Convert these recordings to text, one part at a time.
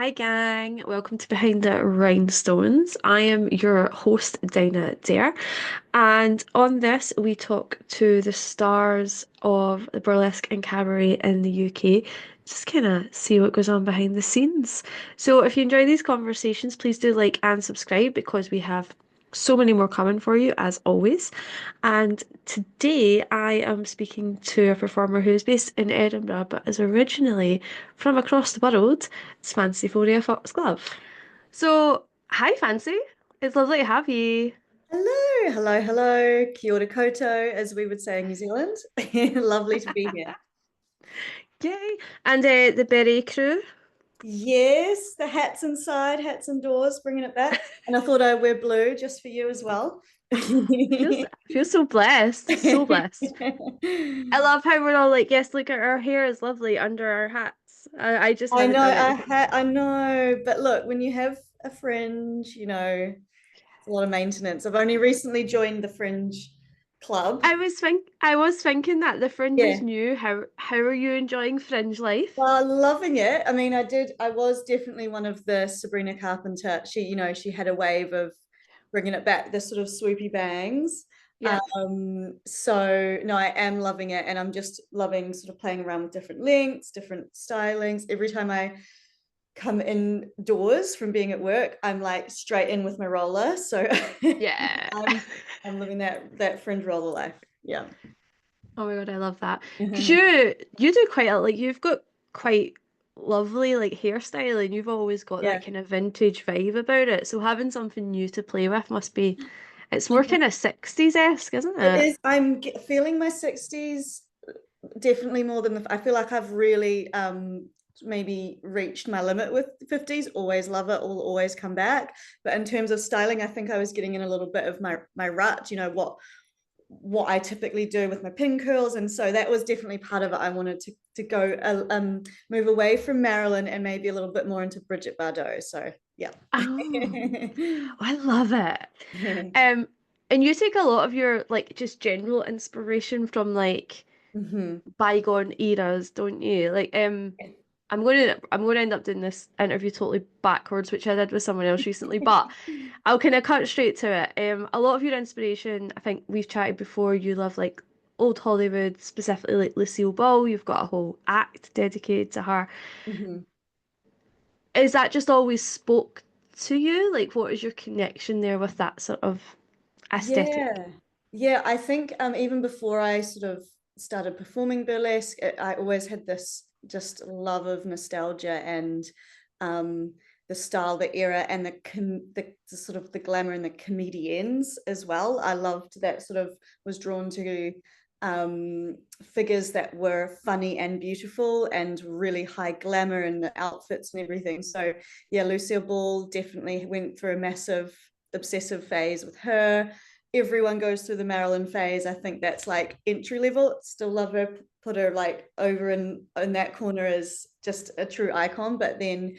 Hi, gang. Welcome to Behind the Rhinestones. I am your host, Dinah Dare. And on this, we talk to the stars of the burlesque and cabaret in the UK. Just kind of see what goes on behind the scenes. So if you enjoy these conversations, please do like and subscribe because we have so many more coming for you as always. And today I am speaking to a performer who is based in Edinburgh but is originally from across the world. It's Fanciforia Foxglove. So, hi Fancy. It's lovely to have you. Hello, hello, hello. Kia ora koutou, as we would say in New Zealand. Lovely to be here. Yay. And the Berry crew. Yes, the hats inside, hats indoors, bringing it back. And I thought I'd wear blue just for you as well. Feels feels so blessed. So blessed. I love how we're all like, yes, look at our hair is lovely under our hats. I just I hadn't know, done anything. I know, but look, when you have a fringe, it's a lot of maintenance. I've only recently joined the fringe club. I was thinking that the Fringe is Yeah. new. How are you enjoying Fringe life? Well, loving it. I mean, I was definitely one of the Sabrina Carpenter. She had a wave of bringing it back, the sort of swoopy bangs. Yep. So no, I am loving it, and I'm just loving sort of playing around with different lengths, different stylings. Every time I come indoors from being at work, I'm like straight in with my roller. So Yeah. I'm I'm living that fringe roller life. Yeah. Oh my God, I love that. Because you do quite a like you've got quite lovely like hairstyle and you've always got Yeah. that kind of vintage vibe about it. So having something new to play with must be it's more kind of 60s-esque, isn't It it? is. I'm feeling my 60s definitely more than I feel like I've really maybe reached my limit with the 50s. Always love it, will always come back. But in terms of styling, I think I was getting in a little bit of my rut, what I typically do with my pin curls. And so that was definitely part of it. I wanted to go move away from Marilyn and maybe a little bit more into Bridget Bardot. So yeah. Oh, I love it. Um, and you take a lot of your like just general inspiration from like Mhm. bygone eras, don't you? Like, I'm going to end up doing this interview totally backwards, which I did with someone else recently, but I'll kind of cut straight to it. A lot of your inspiration, I think we've chatted before, you love like old Hollywood, specifically like Lucille Ball. You've got a whole act dedicated to her. Mhm. Is that just always spoke to you? Like, what is your connection there with that sort of aesthetic? Yeah. Yeah, I think even before I sort of started performing burlesque, I always had this just love of nostalgia and um, the style, the era, and the sort of the glamour and the comedians as well. I loved that sort of was drawn to figures that were funny and beautiful and really high glamour and the outfits and everything. So yeah, Lucille Ball definitely went through a massive obsessive phase with her. Everyone goes through the Marilyn phase. I think that's like entry level. Still love her, put her like over in that corner as just a true icon. But then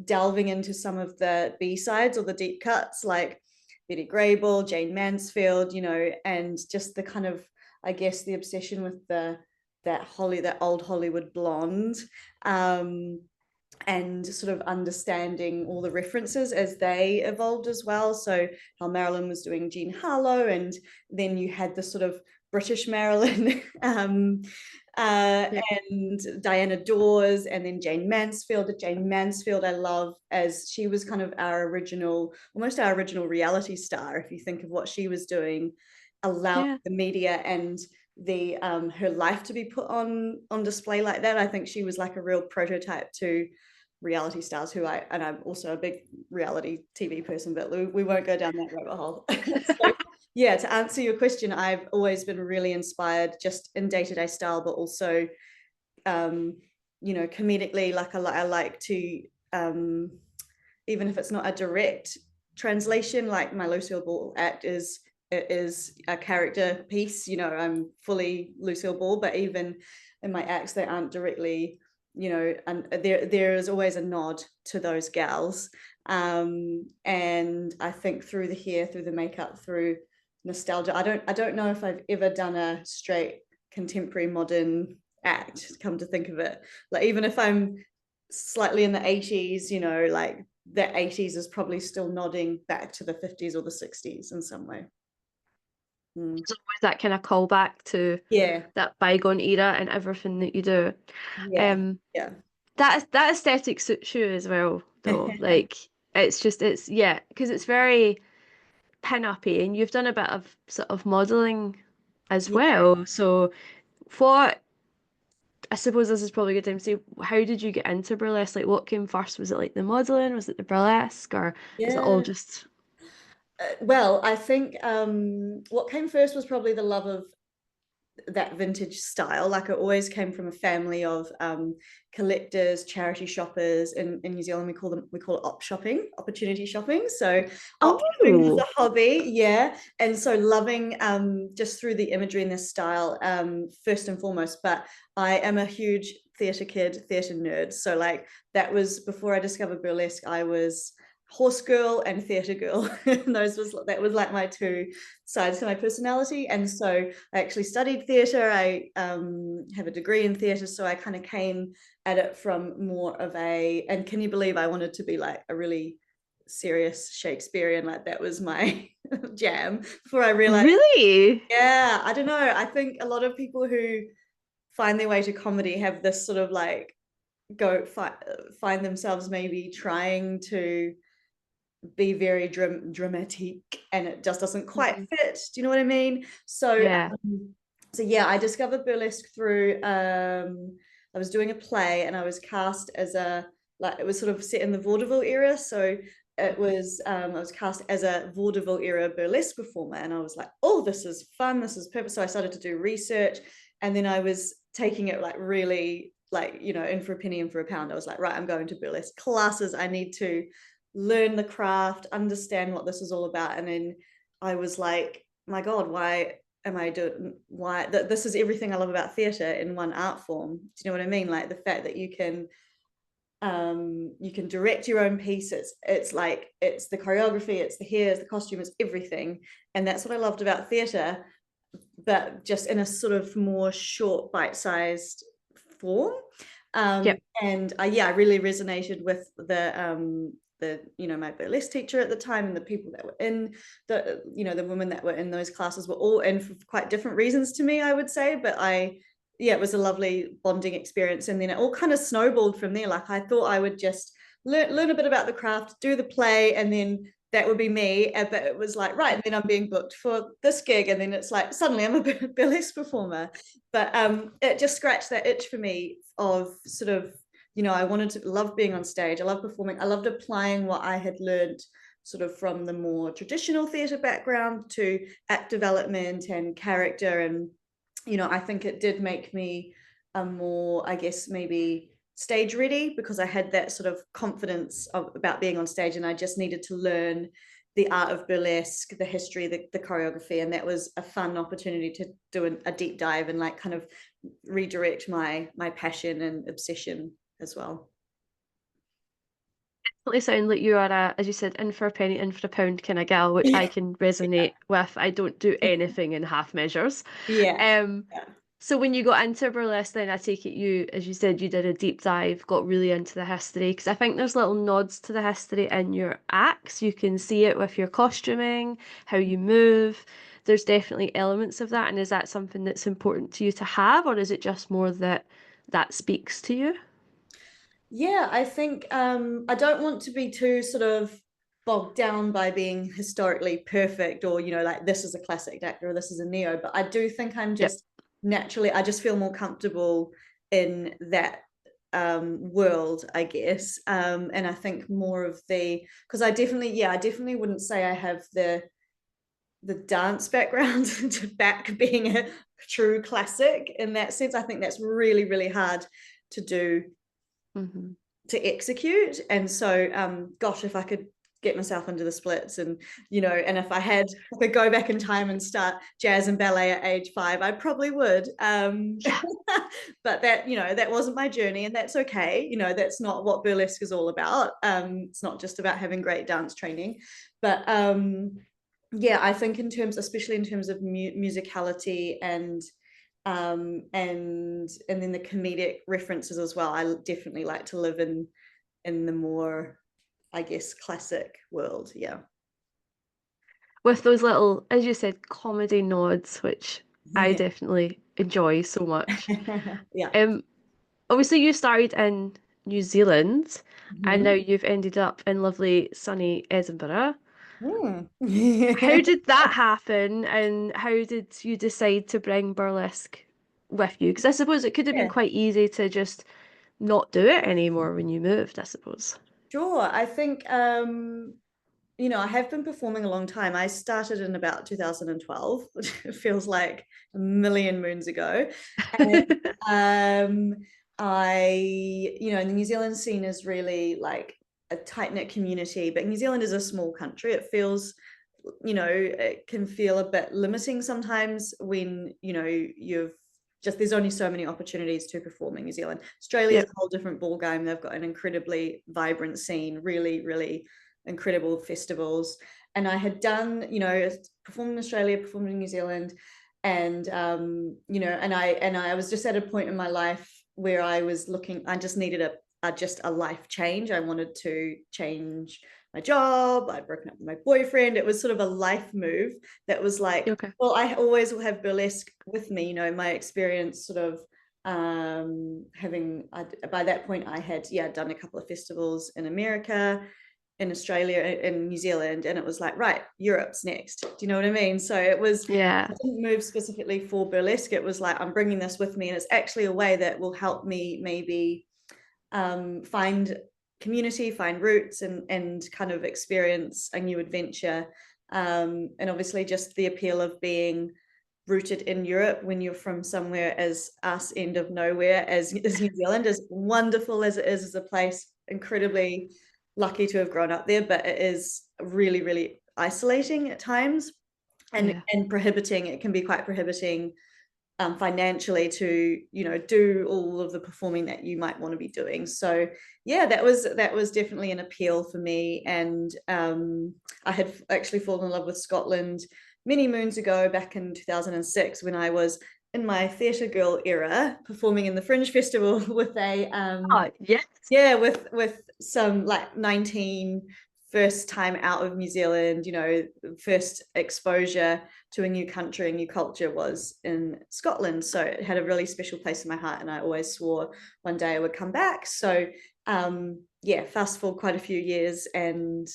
delving into some of the B sides or the deep cuts, like Betty Grable, Jane Mansfield, and just the kind of, I guess, the obsession with that old Hollywood blonde. Um, and sort of understanding all the references as they evolved as well. So how Marilyn was doing Jean Harlow, and then you had the sort of British Marilyn, Yeah. and Diana Dawes, and then Jane Mansfield. Jane Mansfield, I love, as she was kind of almost our original reality star. If you think of what she was doing, allowing Yeah. the media and the her life to be put on display like that. I think she was like a real prototype to reality stars and I'm also a big reality TV person, but we won't go down that rabbit hole. So yeah, to answer your question, I've always been really inspired just in day-to-day style, but also um, comedically, like I like to even if it's not a direct translation, like my Lucille Ball act is a character piece. I'm fully Lucille Ball, but even in my acts, they aren't directly, and there is always a nod to those gals. And I think through the hair, through the makeup, through nostalgia, I don't know if I've ever done a straight contemporary modern act, come to think of it. Like even if I'm slightly in the 80s, you know, like the 80s is probably still nodding back to the 50s or the 60s in some way. Mm. So always that kind of callback to Yeah, that bygone era and everything that you do. yeah, Um, yeah. that aesthetic suits you as well, though. Like it's yeah, because it's very pin-uppy, and you've done a bit of sort of modeling as Yeah. well. So what I suppose this is probably a good time to say, how did you get into burlesque? Like what came first? Was it like the modeling? Was it the burlesque? Or was it all Yeah. just Well, I think what came first was probably the love of that vintage style. Like it always came from a family of collectors, charity shoppers. In New Zealand, we call it op shopping, opportunity shopping. So op shopping was oh, a hobby, yeah. And so loving just through the imagery and the style, first and foremost. But I am a huge theatre kid, theatre nerd. So like that was before I discovered burlesque. I was horse girl and theatre girl. And that was like my two sides to my personality. And so I actually studied theatre. I have a degree in theatre, so I kind of came at it from more of a, and can you believe I wanted to be like a really serious Shakespearean, like that was my jam before I realized, really? yeah, I don't know. I think a lot of people who find their way to comedy have this sort of like find themselves maybe trying to be very dramatic and it just doesn't quite Mhm. fit. Do you know what I mean? So Yeah. so yeah, I discovered burlesque through I was doing a play and I was cast as a, like it was sort of set in the vaudeville era. So it was I was cast as a vaudeville era burlesque performer and I was like, oh, this is fun, this is perfect. So I started to do research and then I was taking it like really like, you know, in for a penny in for a pound. I was like, right, I'm going to burlesque classes. I need to learn the craft, understand what this is all about. And then I was like, my God, why am I doing, why this is everything I love about theatre in one art form. Do you know what I mean? Like the fact that you can direct your own pieces. It's like it's the choreography, it's the hair, it's the costume, it's everything. And that's what I loved about theatre, but just in a sort of more short, bite-sized form. Yep. And yeah, I really resonated with the you know my burlesque teacher at the time and the people that were in the you know the women that were in those classes were all in for quite different reasons to me, I would say. But yeah, it was a lovely bonding experience, and then it all kind of snowballed from there. Like I thought I would just learn a bit about the craft, do the play, and then that would be me. But it was like, right, and then I'm being booked for this gig, and then it's like suddenly I'm a burlesque performer. But it just scratched that itch for me of sort of, you know, I wanted to love being on stage. I love performing. I loved applying what I had learned sort of from the more traditional theatre background to act development and character. And, you know, I think it did make me a more, I guess, maybe stage ready because I had that sort of confidence about being on stage and I just needed to learn the art of burlesque, the history, the choreography. And that was a fun opportunity to do a deep dive and like kind of redirect my passion and obsession as well. Definitely sound like you are a, as you said, in for a penny, in for a pound kind of gal, which I Yeah, can resonate with. I don't do anything in half measures. yeah, Um, yeah. so when you got into burlesque, then I take it you, as you said, you did a deep dive, got really into the history, because I think there's little nods to the history in your acts. You can see it with your costuming, how you move. There's definitely elements of that. And is that something that's important to you to have, or is it just more that that speaks to you? Yeah, I think I don't want to be too sort of bogged down by being historically perfect or, you know, like this is a classic actor or this is a neo, but I do think I'm Yep. just naturally, I just feel more comfortable in that world, I guess. And I think more of the, because I definitely wouldn't say I have the dance background to back being a true classic in that sense. I think that's really, really hard to do, Hmm. to execute. And so gosh, if I could get myself into the splits and, you know, and if I could go back in time and start jazz and ballet at age 5, I probably would. Yeah. But that, you know, that wasn't my journey and that's okay. You know, that's not what burlesque is all about. It's not just about having great dance training, but yeah, I think in terms, especially in terms of musicality and and then the comedic references as well. I definitely like to live in the more, I guess, classic world. Yeah. With those little, as you said, comedy nods, which I definitely enjoy so much. Yeah. Um, Obviously you started in New Zealand and now Mhm. you've ended up in lovely sunny Edinburgh. Mm. How did that happen and how did you decide to bring burlesque with you? Because I suppose it could have been Yeah. quite easy to just not do it anymore when you moved, I suppose. Sure. I think I have been performing a long time. I started in about 2012, which feels like a million moons ago. And the New Zealand scene is really like a tight-knit community, but New Zealand is a small country. It feels, it can feel a bit limiting sometimes when, you've just there's only so many opportunities to perform in New Zealand. Australia is a Yep. whole different ballgame. They've got an incredibly vibrant scene, really, really incredible festivals. And I had done, performed in Australia, performed in New Zealand, and and I was just at a point in my life where I was looking. I just needed just a life change. I wanted to change my job. I'd broken up with my boyfriend. It was sort of a life move that was like, Okay. well, I always will have burlesque with me. My experience sort of by that point I had done a couple of festivals in America, in Australia, in New Zealand, and it was like, right, Europe's next. Do you know what I mean? So it was, Yeah. I didn't move specifically for burlesque. It was like, I'm bringing this with me, and it's actually a way that will help me maybe find community, find roots, and kind of experience a new adventure. And obviously, just the appeal of being rooted in Europe when you're from somewhere as us end of nowhere as New Zealand, as wonderful as it is as a place, incredibly lucky to have grown up there, but it is really, really isolating at times, and Yeah. prohibiting. It can be quite prohibiting financially to do all of the performing that you might want to be doing. So yeah, that was definitely an appeal for me. And I had actually fallen in love with Scotland many moons ago, back in 2006, when I was in my theatre girl era, performing in the Fringe Festival with a Oh, yes. yeah, with some like 19, first time out of New Zealand, first exposure to a new country, a new culture was in Scotland. So it had a really special place in my heart, and I always swore one day I would come back. So yeah, fast forward quite a few years, and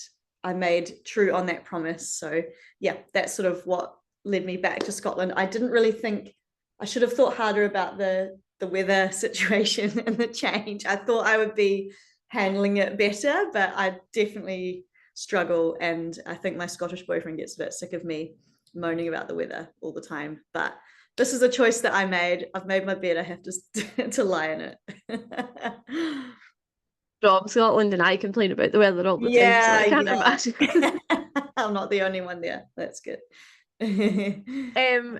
I made true on that promise. So yeah, that's sort of what led me back to Scotland. I didn't really think, I should have thought harder about the weather situation and the change. I thought I would be handling it better, but I definitely struggle. And I think my Scottish boyfriend gets a bit sick of me moaning about the weather all the time. But this is a choice that I made. I've made my bed. I have to to lie in it. From Scotland and I complain about the weather all the time, so Yeah, I can't yeah. imagine. I'm not the only one there. That's good. Um,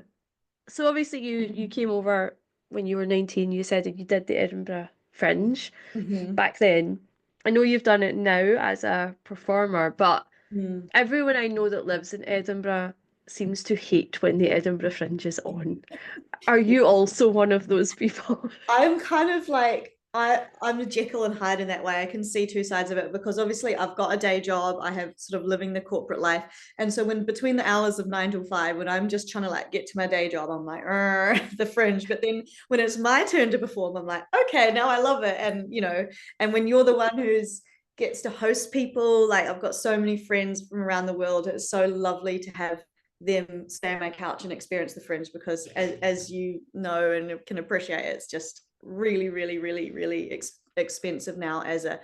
so obviously you came over when you were 19, you said that you did the Edinburgh Fringe Mhm. back then. I know you've done it now as a performer, but Mm. everyone I know that lives in Edinburgh seems to hate when the Edinburgh Fringe is on. Are you also one of those people? I'm kind of like, I'm a Jekyll and Hyde in that way. I can see two sides of it, because obviously I've got a day job. I have sort of living the corporate life. And so when between the hours of 9 till 5, when I'm just trying to like get to my day job, I'm like, the Fringe. But then when it's my turn to perform, I'm like, okay, now I love it. And and when you're the one who's gets to host people, like I've got so many friends from around the world. It's so lovely to have them stay on my couch and experience the Fringe, because as you know and can appreciate, it's just really, really, really, really expensive now, as a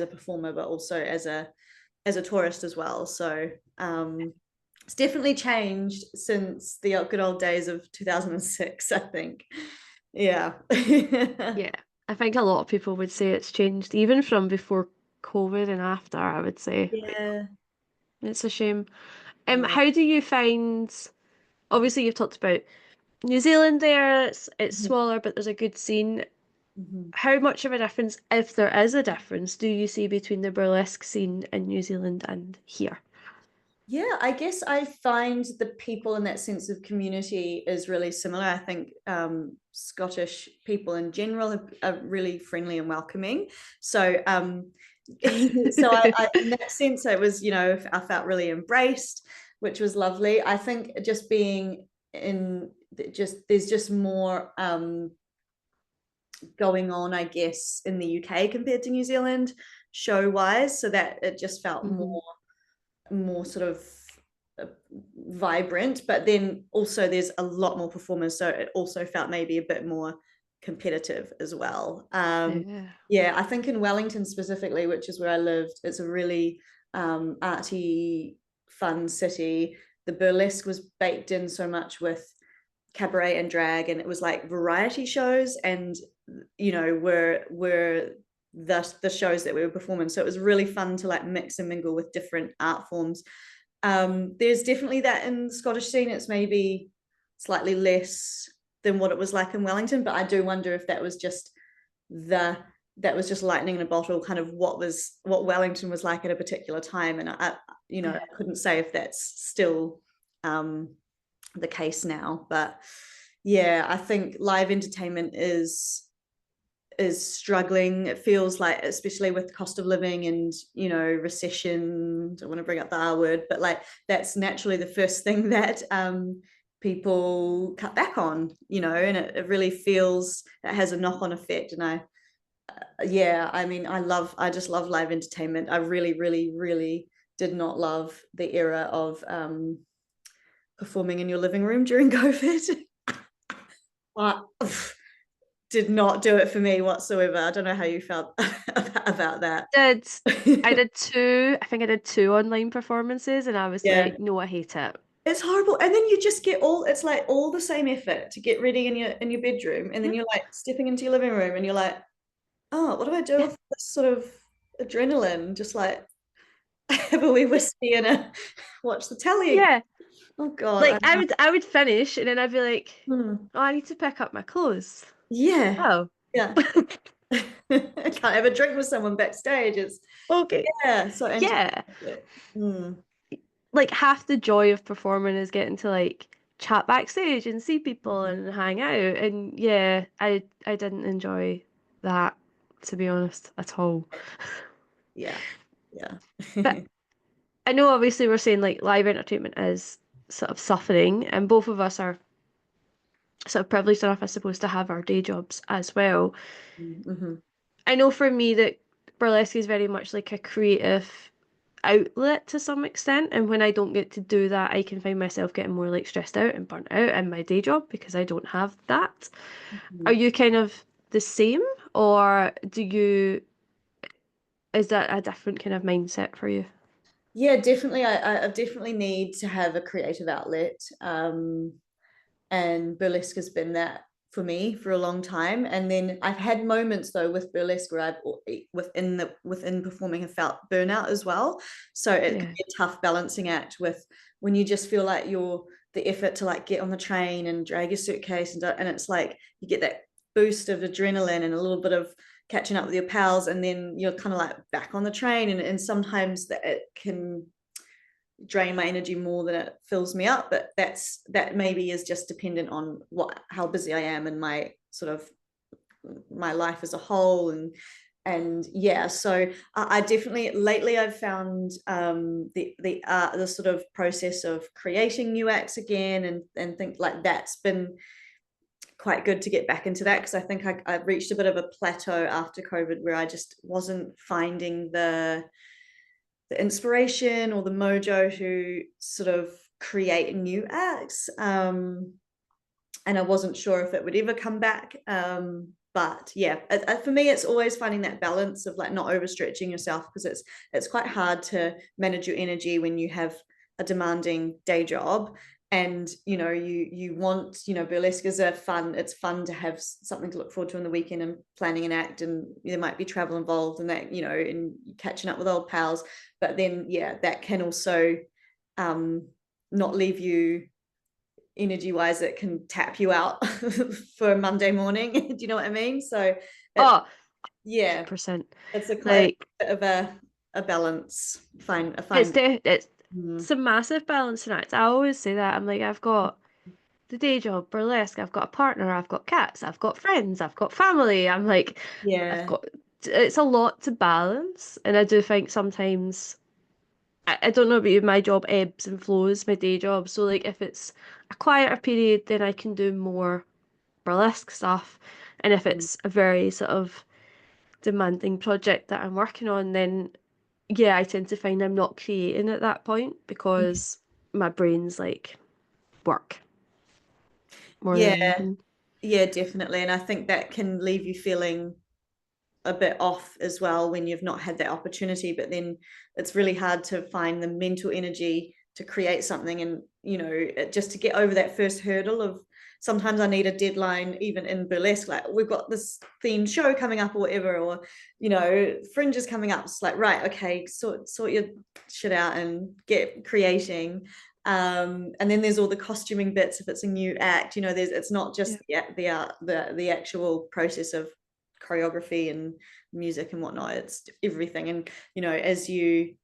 performer, but also as a tourist as well. So it's definitely changed since the good old days of 2006, I think. Yeah. Yeah, I think a lot of people would say it's changed, even from before COVID and after, I would say. Like, Yeah. it's a shame. Yeah. How do you find, obviously you've talked about New Zealand there, it's smaller, but there's a good scene. Mhm. How much of a difference, if there is a difference, do you see between the burlesque scene in New Zealand and here? Yeah, I guess I find the people in that sense of community is really similar. I think Scottish people in general are really friendly and welcoming. So in that sense, it was, I felt really embraced, which was lovely. I think just being in just there's just more going on, I guess, in the UK compared to New Zealand show wise, so that it just felt Mhm. more sort of vibrant, but then also there's a lot more performers, so it also felt maybe a bit more competitive as well. Yeah. Yeah, I think in Wellington specifically, which is where I lived, it's a really arty, fun city. The burlesque was baked in so much with cabaret and drag, and it was like variety shows, and were the shows that we were performing. So it was really fun to like mix and mingle with different art forms. There's definitely that in the Scottish scene. It's maybe slightly less than what it was like in Wellington, but I do wonder if the that was just lightning in a bottle, kind of what Wellington was like at a particular time. And I couldn't say if that's still the case now, but yeah, I think live entertainment is struggling. It feels like, especially with cost of living and recession, I don't want to bring up the R word, but like that's naturally the first thing that people cut back on, and it really feels it has a knock-on effect. And yeah, I mean, I just love live entertainment. I really, really, really did not love the era of performing in your living room during COVID. But did not do it for me whatsoever. I don't know how you felt about that. Did I did two, I think I did two online performances and I was Yeah, like, no, I hate it. it's horrible. And then you just get it's like all the same effort to get ready in your bedroom, and then Mhm. you're like stepping into your living room and you're like, oh, what do I do Yeah. with this sort of adrenaline? Just like have a wee whiskey and watch the telly again. Yeah. Oh God, Like I would finish and then I'd be like, hmm. oh, I need to pick up my clothes. Yeah, Oh. yeah. I can't have a drink with someone backstage. It's Okay. yeah, so Yeah. anticlimactic. Mm. Like half the joy of performing is getting to like chat backstage and see people and hang out. And yeah, I didn't enjoy that, to be honest, at all. Yeah, yeah. But I know obviously we're saying like live entertainment is sort of suffering, and both of us are sort of privileged enough, I suppose, to have our day jobs as well. Mm-hmm. I know for me that burlesque is very much like a creative outlet to some extent, and when I don't get to do that, I can find myself getting more like stressed out and burnt out in my day job because I don't have that. Are Mm-hmm. you kind of the same, or is that a different kind of mindset for you? Yeah, definitely. I definitely need to have a creative outlet. And burlesque has been that for me for a long time. And then I've had moments though with burlesque where within performing have felt burnout as well. So it can Yeah. be a tough balancing act with when you just feel like you're the effort to like get on the train and drag your suitcase, and it's like you get that boost of adrenaline and a little bit of catching up with your pals, and then you're kind of like back on the train, and sometimes that it can drain my energy more than it fills me up, but that maybe is just dependent on how busy I am and my sort of my life as a whole. And yeah, so I definitely lately I've found the sort of process of creating new acts again, and think like that's been quite good to get back into that, because I think I reached a bit of a plateau after COVID where I just wasn't finding the inspiration or the mojo to sort of create new acts. And I wasn't sure if it would ever come back. But yeah, for me, it's always finding that balance of like not overstretching yourself, because it's quite hard to manage your energy when you have a demanding day job. And you want, burlesque is it's fun to have something to look forward to on the weekend and planning an act, and there might be travel involved and that, and catching up with old pals. But then yeah, that can also not leave you energy wise. It can tap you out for a Monday morning. Do you know what I mean? So it, Oh, yeah, 100%. it's a quite Like a bit of a balance, fine a it's fine. Mm. it's a massive balancing act. I always say that. I'm like, I've got the day job, burlesque, I've got a partner, I've got cats, I've got friends, I've got family. I'm like, I've Yeah. got, it's a lot to balance. And I do think sometimes, I don't know about you, my job ebbs and flows, my day job. So, like, if it's a quieter period, then I can do more burlesque stuff. And if Mm. it's a very sort of demanding project that I'm working on, then yeah, I tend to find I'm not creating at that point because my brain's like work more than Yeah. anything. Yeah, definitely. And I think that can leave you feeling a bit off as well when you've not had that opportunity, but then it's really hard to find the mental energy to create something. And just to get over that first hurdle of, sometimes I need a deadline, even in burlesque, like we've got this themed show coming up or whatever, or fringe is coming up. It's like, right, okay, sort your shit out and get creating. And then there's all the costuming bits if it's a new act. It's not just Yeah. the actual process of choreography and music and whatnot. It's everything. And as you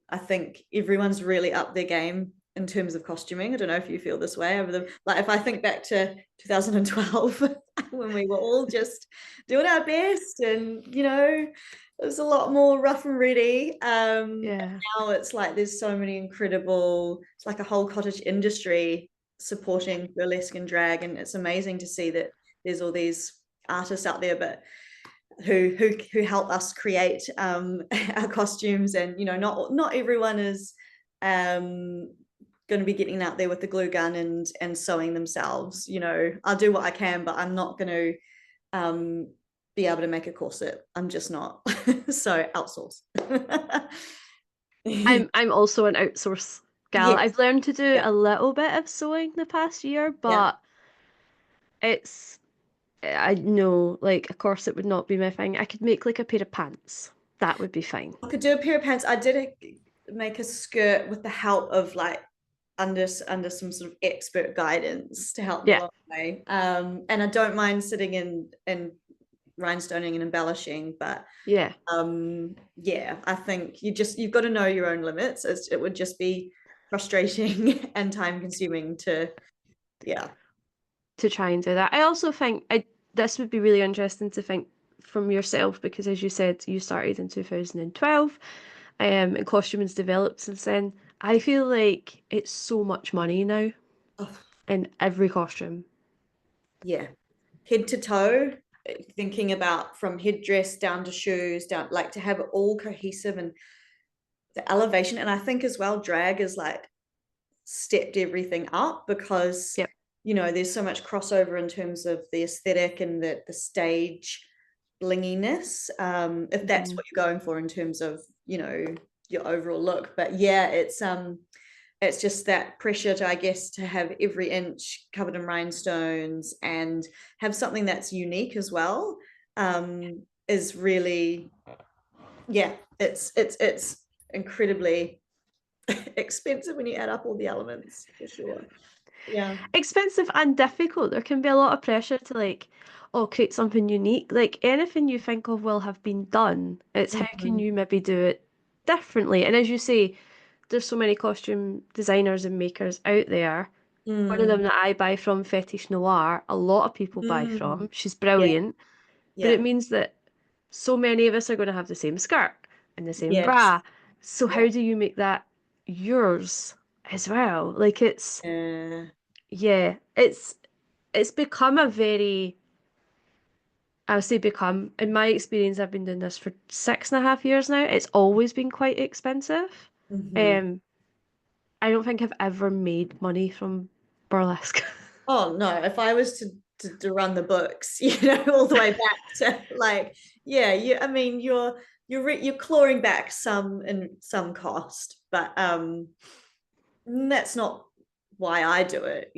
I think everyone's really up their game in terms of costuming. I don't know if you feel this way over the, like, if I think back to 2012 when we were all just doing our best, and it was a lot more rough and ready. Yeah. Now it's like there's so many incredible, it's like a whole cottage industry supporting burlesque and drag, and it's amazing to see that there's all these artists out there, but who help us create our costumes. And not everyone is going to be getting out there with the glue gun and sewing themselves. I'll do what I can, but I'm not going to be able to make a corset. I'm just not. So outsource. I'm also an outsource gal. Yes. I've learned to do Yeah. a little bit of sewing the past year, Yeah. but it's I know like a corset would not be my thing. I could make like a pair of pants. That would be fine. I could do a pair of pants. I did make a skirt with the help of like under some sort of expert guidance to help me Yeah. along the way. And I don't mind sitting and rhinestoning and embellishing, but Yeah. yeah, I think you've got to know your own limits. It would just be frustrating and time consuming to, yeah. To try and do that. I also think I this would be really interesting to think from yourself because as you said, you started in 2012, and costuming's developed since then. I feel like it's so much money now Oh, in every costume. yeah, head to toe, thinking about from headdress down to shoes, down, like, to have it all cohesive and the elevation. And I think as well, drag is like stepped everything up because Yep. there's so much crossover in terms of the aesthetic and the stage blinginess, if that's Hmm. what you're going for in terms of your overall look. But yeah, it's just that pressure to, I guess, to have every inch covered in rhinestones and have something that's unique as well, is really, yeah, it's incredibly expensive when you add up all the elements, for sure. Yeah. Expensive and difficult. There can be a lot of pressure to like, oh, create something unique. Like anything you think of will have been done. It's how can Mhm. you maybe do it differently? And as you say, there's so many costume designers and makers out there. One of them Mm. that I buy from, Fetish Noir, a lot of people buy Mm. from. She's Yeah, brilliant, but it yeah, means that so many of us are going to have the same skirt and the same yes, bra. So yeah. how do you make that yours as well? Like it's yeah, it's become a very I'll say become in my experience, I've been doing this for 6.5 years now. It's always been quite expensive. Mhm. Um, I don't think I've ever made money from burlesque. Oh no, if I was to run the books, all the way back to, like, yeah, I mean, you're clawing back some in some cost, but that's not why I do it,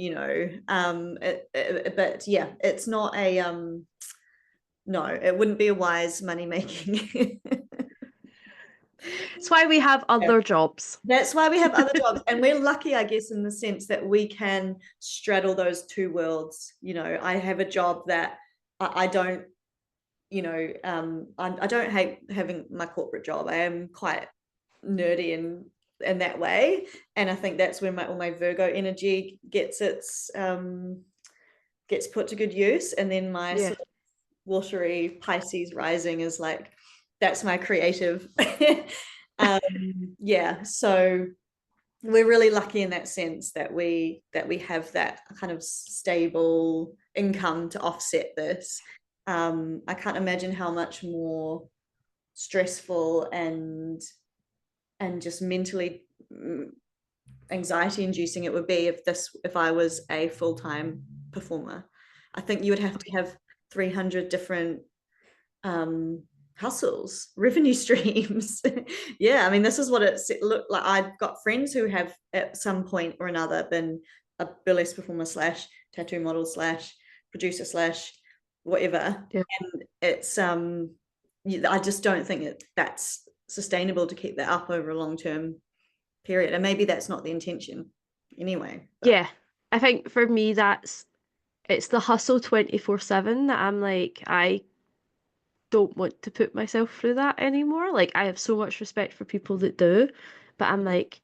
but yeah, it's not a no, it wouldn't be a wise money making. It's why we have other jobs. That's why we have other jobs, and we're lucky, I guess, in the sense that we can straddle those two worlds. I have a job that I don't, I don't hate having my corporate job. I am quite nerdy and in that way. And I think that's where all my Virgo energy gets put to good use. And then my Yeah. sort of watery Pisces rising is like, that's my creative. um, yeah. So we're really lucky in that sense that we have that kind of stable income to offset this. I can't imagine how much more stressful and just mentally anxiety inducing it would be if I was a full-time performer. I think you would have to have 300 different um hustles, revenue streams. Yeah, I mean, this is what it looked like. I've got friends who have at some point or another been a burlesque performer slash tattoo model slash producer slash whatever. Yeah. And it's I just don't think that's sustainable to keep that up over a long-term period. And maybe that's not the intention anyway. But Yeah. I think for me it's the hustle 24/7 that I'm like, I don't want to put myself through that anymore. Like I have so much respect for people that do, but I'm like,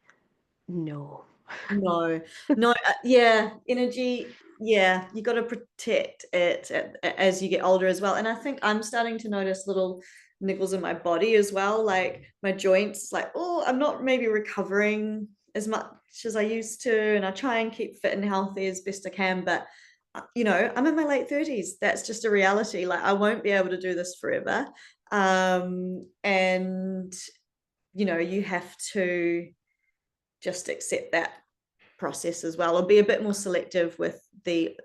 no. no, no, yeah, energy. Yeah, you got to protect it as you get older as well. And I think I'm starting to notice little niggles in my body as well, like my joints. Like, oh, I'm not maybe recovering as much as I used to, and I try and keep fit and healthy as best I can. But I'm in my late 30s. That's just a reality. Like, I won't be able to do this forever. And you have to just accept that process as well, or be a bit more selective with the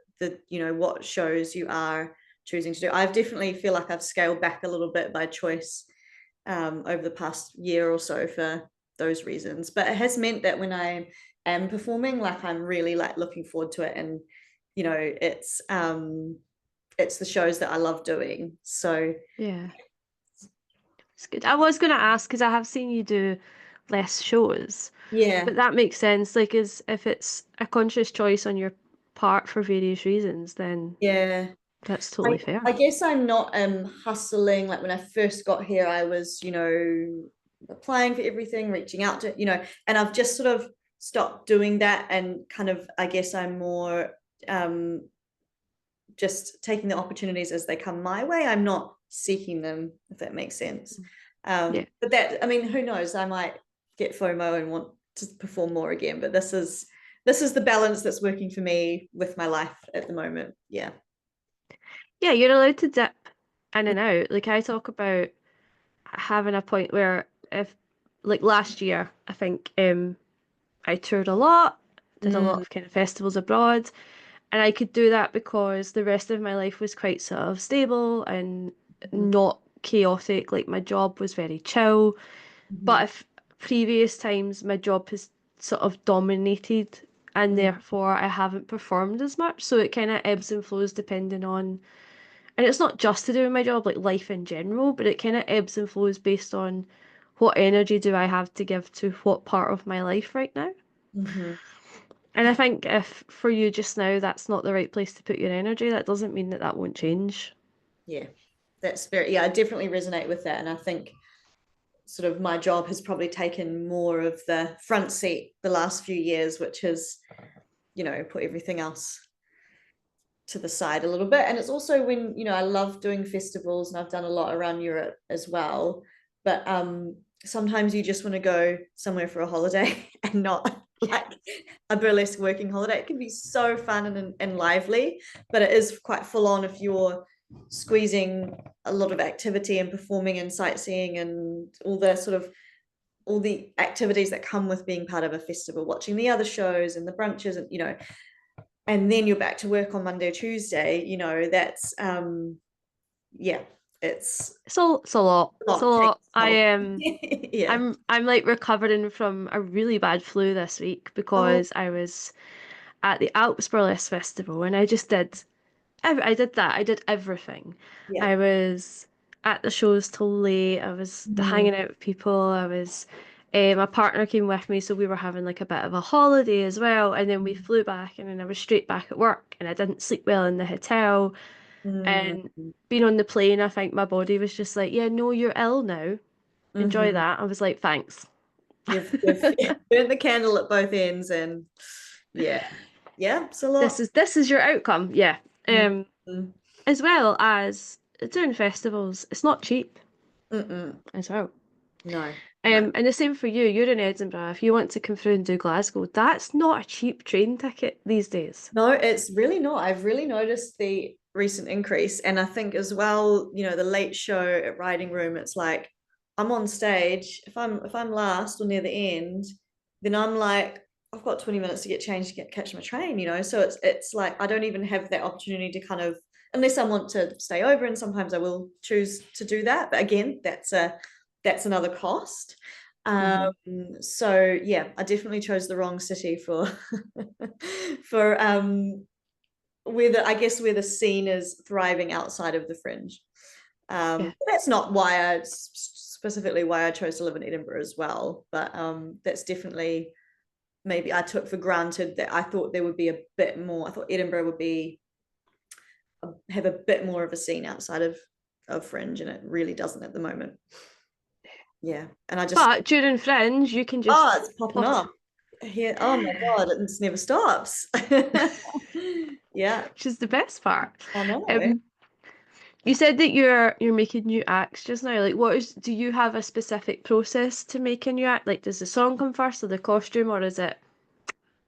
what shows you are choosing to do. I've definitely feel like I've scaled back a little bit by choice over the past year or so for those reasons, but it has meant that when I am performing, like, I'm really like looking forward to it, and it's the shows that I love doing. So Yeah. It's good. I was gonna ask because I have seen you do less shows, yeah. but that makes sense. Like, is if it's a conscious choice on your part for various reasons, then Yeah, that's I, totally fair. I guess I'm not hustling. Like, when I first got here, I was, applying for everything, reaching out to, and I've just sort of stopped doing that, and kind of, I guess I'm more um just taking the opportunities as they come my way. I'm not seeking them, if that makes sense. Yeah. But that, I mean, who knows? I might get FOMO and want to perform more again, but this is the balance that's working for me with my life at the moment. Yeah. Yeah, you're allowed to dip in and out. Like I talk about having a point where if like last year, I think I toured a lot, did a lot Mm, of kind of festivals abroad, and I could do that because the rest of my life was quite sort of stable and mm, not chaotic. Like my job was very chill. mm, But if previous times my job has sort of dominated and mm, therefore I haven't performed as much, so it kind of ebbs and flows depending on, and it's not just to do with my job, like life in general, but it kind of ebbs and flows based on what energy do I have to give to what part of my life right now. mhm. And I think if for you just now that's not the right place to put your energy, that doesn't mean that that won't change. Yeah, that's very, yeah, I definitely resonate with that. And I think sort of my job has probably taken more of the front seat the last few years, which has, put everything else to the side a little bit. And it's also when, I love doing festivals, and I've done a lot around Europe as well. But sometimes you just want to go somewhere for a holiday and not like a burlesque working holiday. It can be so fun and lively, but it is quite full on if you're squeezing a lot of activity and performing and sightseeing and all the activities that come with being part of a festival, watching the other shows and the brunches, and then you're back to work on Monday or Tuesday. That's yeah, it's It's a lot. a It's a lot. Takes lot. a I toll. am. Yeah. I'm like recovering from a really bad flu this week Oh, because I was at the Alps Burlesque Festival and I just did I did that. I did everything. yeah. I was at the shows till late. I was Mm, hanging out with people. I was my partner came with me, so we were having like a bit of a holiday as well. And then we flew back and then I was straight back at work and I didn't sleep well in the hotel. mm, And being on the plane, I think my body was just like, yeah, no, you're ill now. Enjoy mhm. that. I was like, thanks. You've burnt the candle at both ends, and yeah, yeah, it's a lot. This is your outcome, yeah. Um, Mm-mm. as well as doing festivals, it's not cheap Mm-mm. as well. No, no. And the same for you. You're in Edinburgh. If you want to come through and do Glasgow, that's not a cheap train ticket these days. No, it's really not. I've really noticed the recent increase. And I think as well, the late show at Writing Room, it's like I'm on stage. If I'm last or near the end, then I'm like, I've got 20 minutes to get changed to catch my train. So it's like I don't even have that opportunity to kind of, unless I want to stay over, and sometimes I will choose to do that. But again, that's another cost. Hmm. So yeah, I definitely chose the wrong city for for where the scene is thriving outside of the fringe. Yeah. That's not why specifically why I chose to live in Edinburgh as well, but that's definitely, maybe I took for granted that I thought there would be a bit more. I thought Edinburgh would have a bit more of a scene outside of fringe, and it really doesn't at the moment. Yeah, and I just, But during Fringe, you can oh, just it's popping pot, off here. Oh my god, it just never stops. Yeah, which is the best part. I know. Um, you said that you're making new acts just now. Like, do you have a specific process to make a new act? Like, does the song come first or the costume, or is it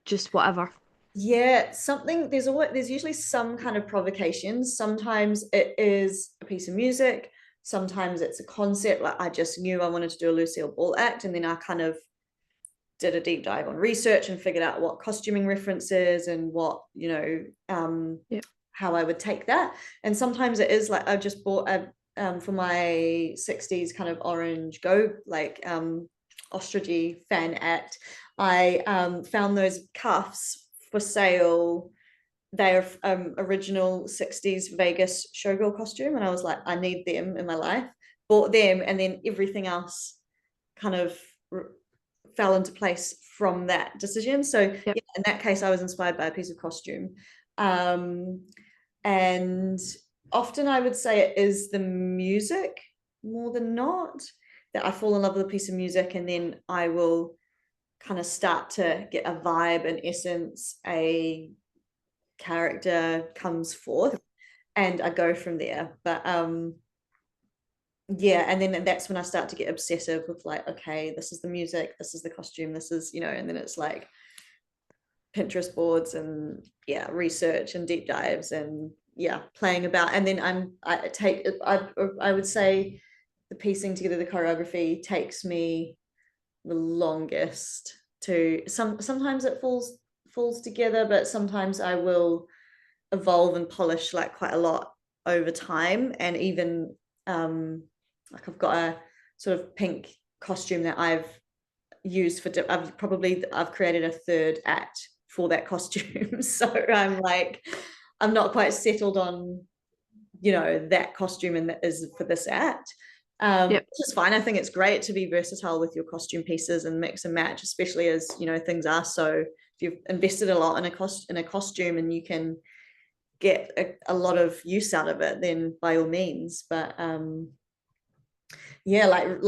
just whatever? Yeah, there's usually some kind of provocation. Sometimes it is a piece of music, sometimes it's a concept. Like I just knew I wanted to do a Lucille Ball act, and then I kind of did a deep dive on research and figured out what costuming references and what, Yeah. how I would take that. And sometimes it is like I just bought for my 60s kind of orange go, like ostrich fan act. I found those cuffs for sale. They're original 60s Vegas showgirl costume, and I was like, I need them in my life. Bought them, and then everything else kind of fell into place from that decision. So Yep. yeah, in that case, I was inspired by a piece of costume. And often I would say it is the music more than not, that I fall in love with a piece of music, and then I will kind of start to get a vibe, an essence, a character comes forth, and I go from there. But yeah, and then that's when I start to get obsessive with like, okay, this is the music, this is the costume, this is, and then it's like Pinterest boards and yeah, research and deep dives and yeah, playing about. And then I would say the piecing together the choreography takes me the longest. To sometimes it falls together, but sometimes I will evolve and polish like quite a lot over time. And even like I've got a sort of pink costume that I've used for I've created a third act for that costume. So I'm not quite settled on that costume and that is for this act. Yep. Which is fine. I think it's great to be versatile with your costume pieces and mix and match, especially as things are so. If you've invested a lot in a costume and you can get a lot of use out of it, then by all means. But yeah, like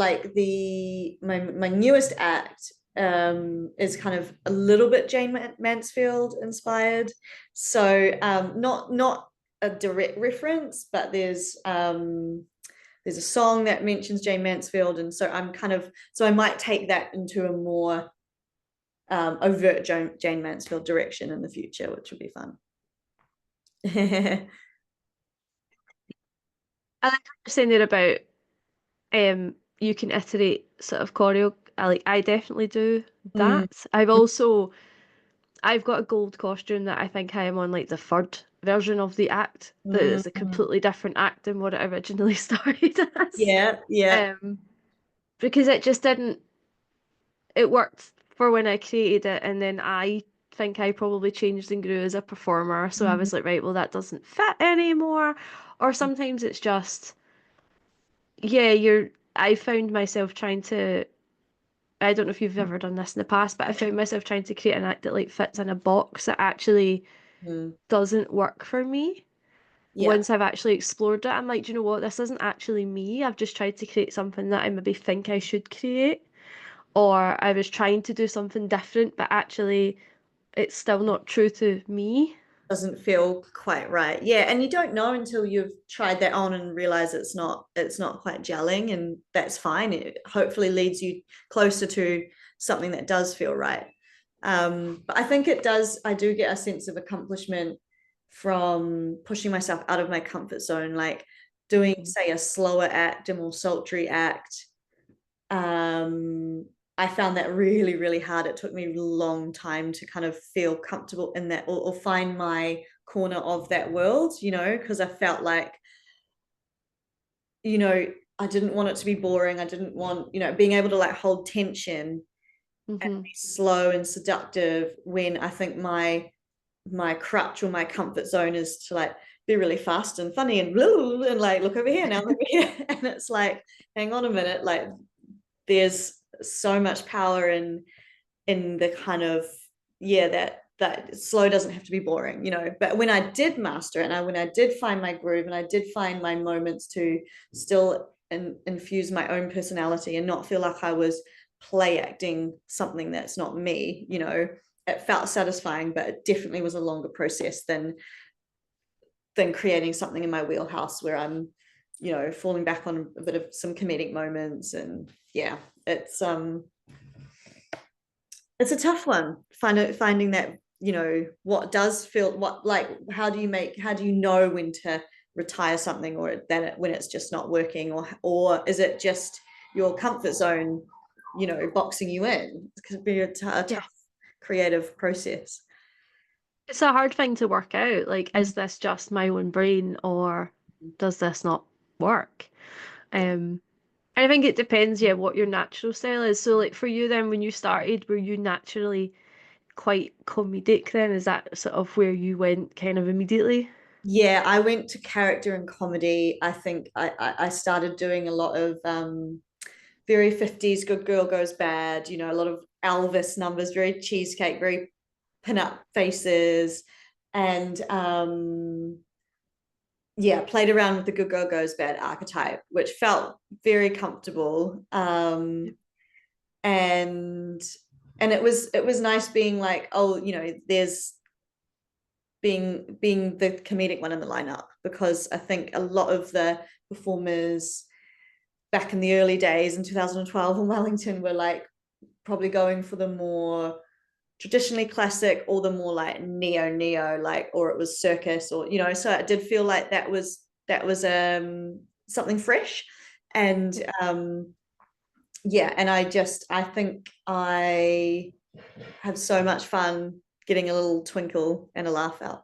my newest act is kind of a little bit Jane Mansfield inspired. So not a direct reference, but there's a song that mentions Jane Mansfield, and so I might take that into a more overt Jane Mansfield direction in the future, which would be fun. I like what you're saying there about you can iterate sort of choreo. I definitely do Mm. that. I've got a gold costume that I think I am on like the third version of the act that is a Mm. completely different act than what it originally started as. Yeah, yeah. Um, because it just didn't it worked for when I created it, and then I think I probably changed and grew as a performer. So I Mm. was like, right, well that doesn't fit anymore. Or sometimes it's just yeah, I found myself trying to I don't know if you've ever done this in the past, but I found myself trying to create an act that like fits in a box that actually Mm. doesn't work for me. Yeah. Once I've actually explored it, I'm like, do you know what? This isn't actually me. I've just tried to create something that I maybe think I should create. or I was trying to do something different, but actually it's still not true to me. Doesn't feel quite right. Yeah, and you don't know until you've tried that on and realize it's not quite gelling, and that's fine. It hopefully leads you closer to something that does feel right. But I think it does, I do get a sense of accomplishment from pushing myself out of my comfort zone, like doing, Mhm. say, a slower act, a more sultry act. um I found that really, really hard. It took me a long time to kind of feel comfortable in that, or find my corner of that world, because I felt like, I didn't want it to be boring. I didn't want, being able to like hold tension and Mhm. be slow and seductive, when I think my crutch or my comfort zone is to like be really fast and funny and blah, blah, blah, and like look over here now, look over here. And it's like, hang on a minute, like there's so much power in the kind of, yeah, that slow doesn't have to be boring, but when I did master it, and when I did find my groove, and I did find my moments to still infuse my own personality and not feel like I was play acting something that's not me, it felt satisfying, but it definitely was a longer process than creating something in my wheelhouse where I'm, falling back on a bit of some comedic moments. And yeah, it's a tough one, finding that, what does feel, what, like, how do you know when to retire something, or when it's just not working, or is it just your comfort zone, boxing you in? It could be a Yeah. tough creative process. It's a hard thing to work out. Like, is this just my own brain or does this not work? Yeah. Um, I think it depends, yeah, what your natural style is. So, like, for you then, when you started, were you naturally quite comedic then? Is that sort of where you went kind of immediately? Yeah, I went to character and comedy. I think I started doing a lot of very 50s good girl goes bad, a lot of Elvis numbers, very cheesecake, very pinup faces. And yeah, played around with the good girl goes bad archetype, which felt very comfortable. And it was nice being like, oh, there's being the comedic one in the lineup, because I think a lot of the performers back in the early days in 2012 in Wellington were like probably going for the more traditionally classic, or the more like neo, like, or it was circus, or so it did feel like that was something fresh. And Yeah. yeah, and I think I have so much fun getting a little twinkle and a laugh out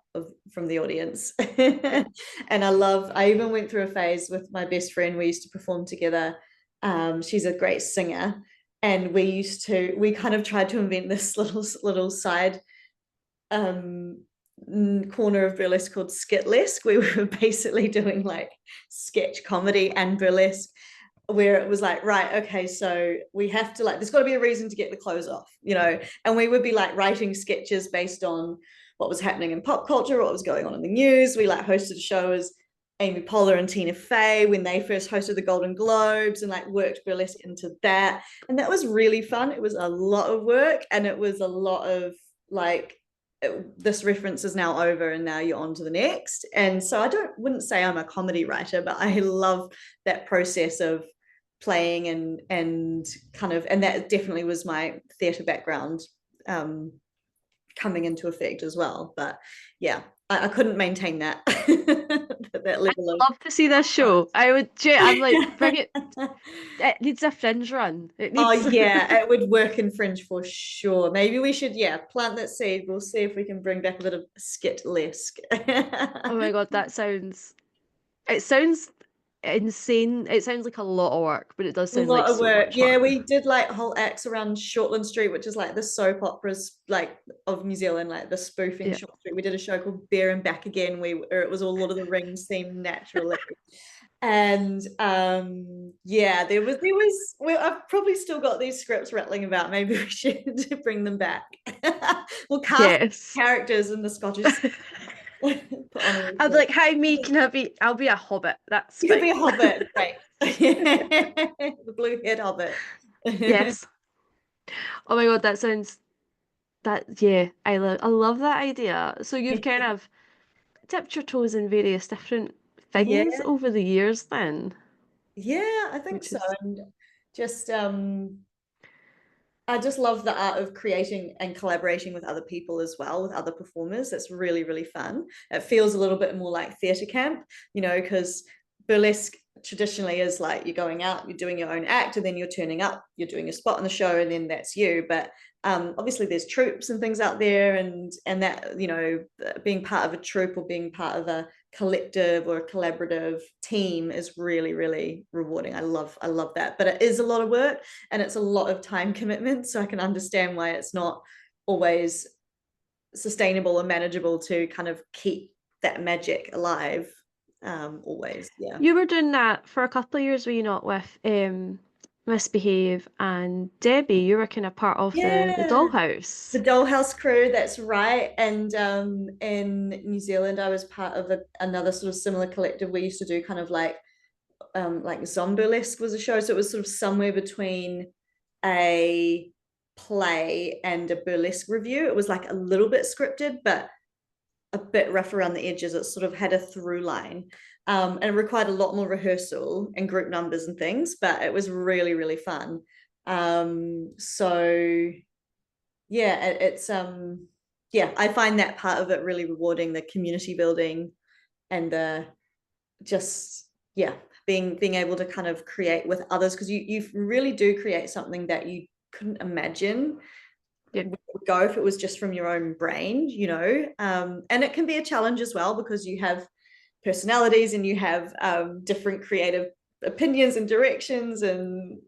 from the audience. Yeah. And I even went through a phase with my best friend. We used to perform together. She's a great singer, and we kind of tried to invent this little side um corner of burlesque called skitlesque. We were basically doing like sketch comedy and burlesque, where it was like, right, okay, so we have to, like, there's got to be a reason to get the clothes off, and we would be like writing sketches based on what was happening in pop culture, what was going on in the news. We like hosted a show as Amy Poehler and Tina Fey when they first hosted the Golden Globes, and like worked burlesque into that. And that was really fun. It was a lot of work, and it was a lot of like, this reference is now over and now you're on to the next. And so wouldn't say I'm a comedy writer, but I love that process of playing and kind of, and that definitely was my theatre background coming into effect as well. But yeah, I couldn't maintain that that I'd level love to see this show. I would, I'm like, bring it. of It needs a fringe run. It oh needs. yeah, it would work in fringe for sure. Maybe we should, yeah, plant that seed. We'll see if we can bring back a bit of skit-lesque. Oh my God, that sounds. It sounds insane. It sounds like a lot of work, but it does A sound like lot of so work. much Yeah, fun. we did like whole acts around Shortland Street, which is like the soap operas like of New Zealand, like the spoofing Yeah. Short Street. We did a show called There and Back Again, where it was all Lord of the Rings themed naturally. And yeah, I've probably still got these scripts rattling about. Maybe we should bring them back. We'll cast Yes. characters in the Scottish. Put on a I'd be report. like, hi me, can I be? I'll be a hobbit. That's You could be fine. a hobbit, right? The blue-haired hobbit. Yes. Oh my God, that sounds that yeah, I love that idea. So you've kind of dipped your toes in various different things Yeah, over the years then, yeah, I think which so. is And just I just love the art of creating and collaborating with other people as well, with other performers. It's really, really fun. It feels a little bit more like theatre camp, because burlesque traditionally is like you're going out, you're doing your own act, and then you're turning up, you're doing a spot on the show, and then that's you. But obviously there's troops and things out there, and that being part of a troupe or being part of a collective or a collaborative team is really, really rewarding. I love that, but it is a lot of work and it's a lot of time commitment, so I can understand why it's not always sustainable or manageable to kind of keep that magic alive always. Yeah. you were doing that for a couple of years, were you not, with Misbehave and Debbie? You were kind of part of the Yeah, the dollhouse. Dollhouse crew, that's right. And in New Zealand I was part of another sort of similar collective. We used to do kind of like Zomburlesque was a show, so it was sort of somewhere between a play and a burlesque review. It was like a little bit scripted, but a bit rough around the edges. It sort of had a through line, and it required a lot more rehearsal and group numbers and things, but it was really, really fun. So yeah, it's yeah, I find that part of it really rewarding, the community building and the just yeah, being able to kind of create with others, because you really do create something that you couldn't imagine Yeah. would go if it was just from your own brain. And it can be a challenge as well, because you have personalities and you have different creative opinions and directions, and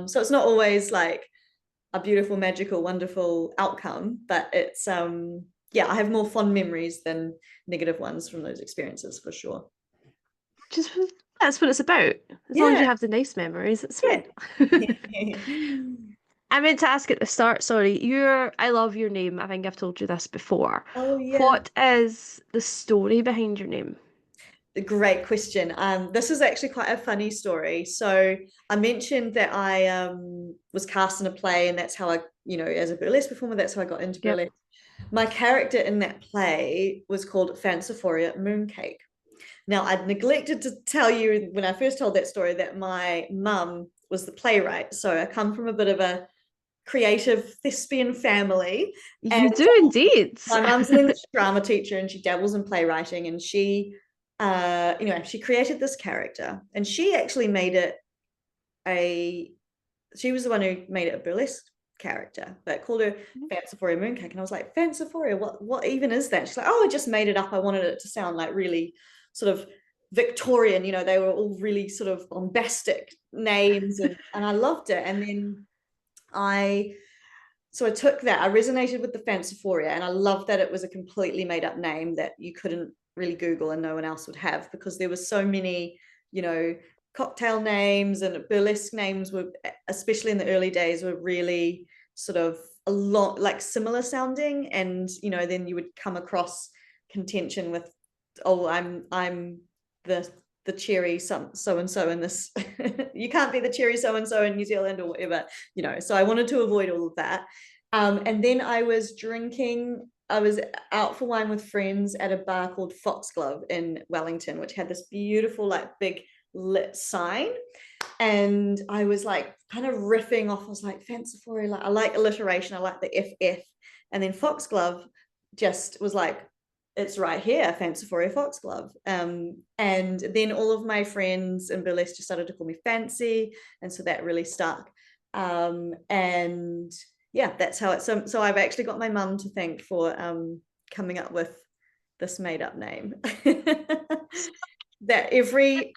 so it's not always like a beautiful, magical, wonderful outcome, but it's yeah, I have more fond memories than negative ones from those experiences for sure. Just that's what it's about. As long as Yeah, you have the nice memories, it's yeah. fine. I meant to ask at the start, sorry. I love your name. I think I've told you this before. Oh yeah. What is the story behind your name? Great question. This is actually quite a funny story. So I mentioned that I was cast in a play, and that's how as a burlesque performer, that's how I got into Yep. burlesque. My character in that play was called Fanciforia Mooncake. Now, I'd neglected to tell you when I first told that story that my mum was the playwright. So I come from a bit of a creative thespian family. And You do indeed. my mum's an English drama teacher, and she dabbles in playwriting, and she created this character, and she actually made it a she was the one who made it a burlesque character, but called her Fanciforia Mooncake. And I was like, Fanciforia, what even is that? She's like, oh, I just made it up. I wanted it to sound like really sort of Victorian. They were all really sort of bombastic names, and I loved it. And then I so I took that, I resonated with the Fanciforia, and I loved that it was a completely made up name that you couldn't really Google and no one else would have, because there were so many, cocktail names and burlesque names were, especially in the early days, were really sort of a lot like similar sounding. And, then you would come across contention with, oh, I'm the cherry so and so in this. You can't be the cherry so and so in New Zealand or whatever. So I wanted to avoid all of that. And then I was out for wine with friends at a bar called Foxglove in Wellington, which had this beautiful like big lit sign. And I was like kind of riffing off. I was like, Fanciforia, like I like alliteration, I like the FF. And then Foxglove just was like, it's right here, Fanciforia Foxglove. And then all of my friends in burlesque just started to call me Fancy, and so that really stuck. And yeah, that's how it. So I've actually got my mum to thank for coming up with this made up name. That every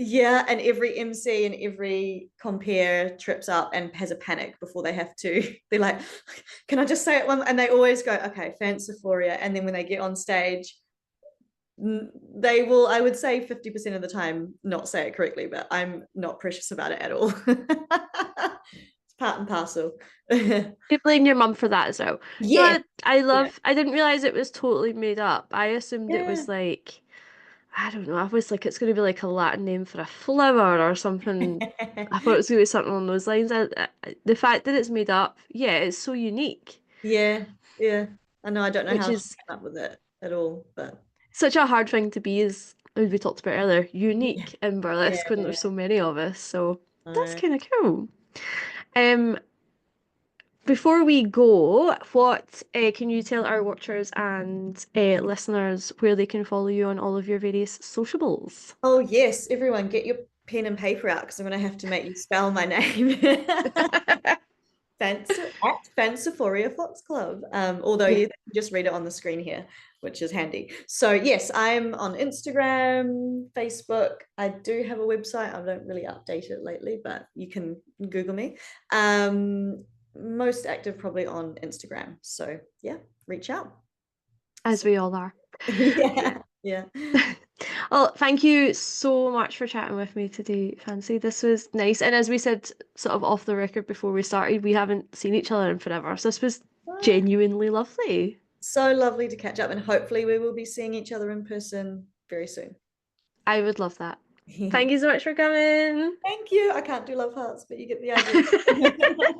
yeah, and every MC and every compere trips up and has a panic before they have to. They're like, "Can I just say it one?" And they always go, "Okay, Fanciforia." And then when they get on stage, they will, I would say, 50% of the time not say it correctly, but I'm not precious about it at all. It's part and parcel. You blame your mum for that as well. No, Yeah, I yeah, love. I didn't realize it was totally made up. I assumed it yeah. was like I don't know. I was like, it's going to be like a Latin name for a flower or something. I thought it was going to be something along those lines. The fact that it's made up, yeah, it's so unique, Yeah, yeah. I know I don't know which how she is came up with it at all, but such a hard thing to be, as we talked about earlier, yeah, unique in burlesque when yeah. there's so many of us. So that's No. kind of cool. Um, Before we go, what can you tell our watchers and listeners where they can follow you on all of your various sociables? Oh yes, everyone get your pen and paper out because I'm gonna have to make you spell my name. Fanciforia Foxglove. Although Yeah, you can just read it on the screen here, which is handy. So yes, I'm on Instagram, Facebook. I do have a website. I don't really update it lately, but you can Google me. Most active probably on Instagram. So yeah, reach out. as So, we all are. yeah, yeah. Well, thank you so much for chatting with me today, Fancy. This was nice. And as we said, sort of off the record before we started, we haven't seen each other in forever. So this was Ah, genuinely lovely. so lovely to catch up, and hopefully we will be seeing each other in person very soon. I would love that. Thank you so much for coming. Thank you. I can't do love hearts, but you get the idea.